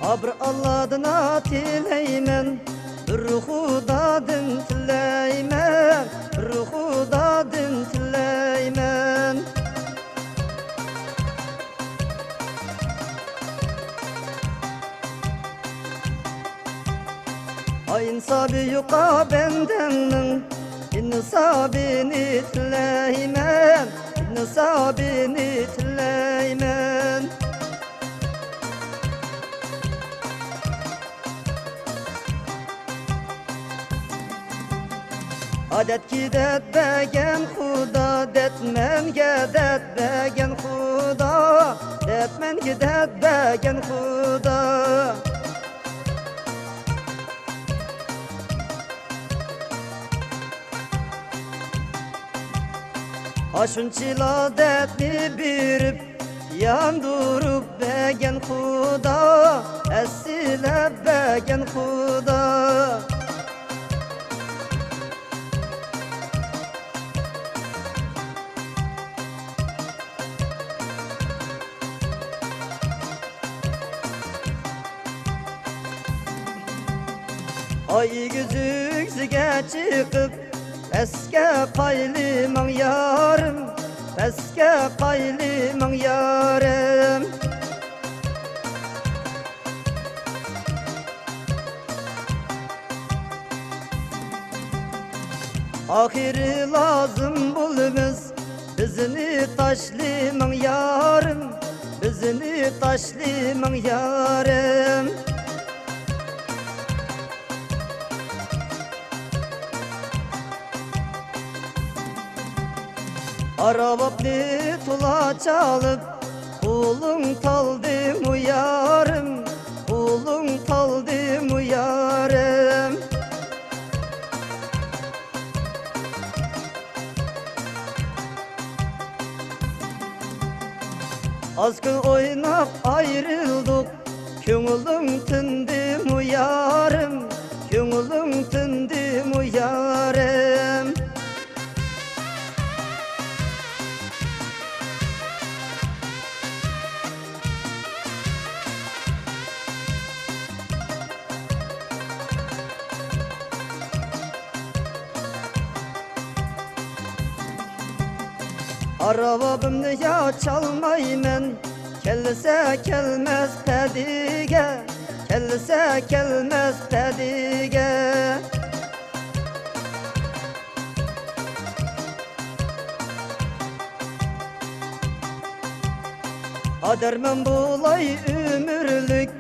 Abr Allah'dan tileymen, bir Hudadan tileymen, bir Hudadan tileymen. Ay insabı yuqa bendenin, insabini tileymen, insabini tileymen. Adet gidet begen Huda, detmen gedet begen Huda, detmen gidet begen Huda. Aşunçila detni birip, yandurup begen Huda, esile begen Huda. Ay güzüksüge çıkıp eske qayliman yarım, eske qayliman yarım. Ahiri lazım bulmuz bizini taşliman yarım, bizini taşliman yarım. Arabapni tula çalıp kulun taldım uyarım, kulun taldım uyarım. Az gün oynap ayrıldık, köngülüm tındım uyarım, köngülüm tındım uyarım. Arabamni ya çalmaymen, kelse kelmez pedige, kelse kelmez pedige. Adermen bulay ömürlük,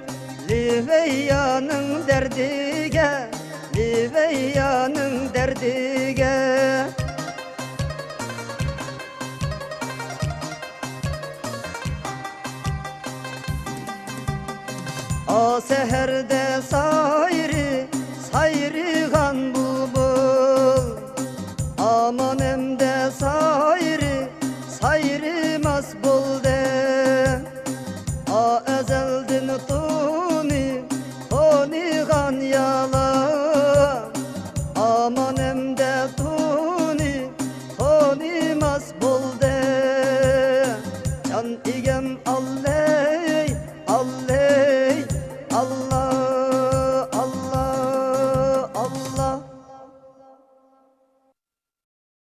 Liveya'nın derdige, Liveya'nın derdige. O seherde sağ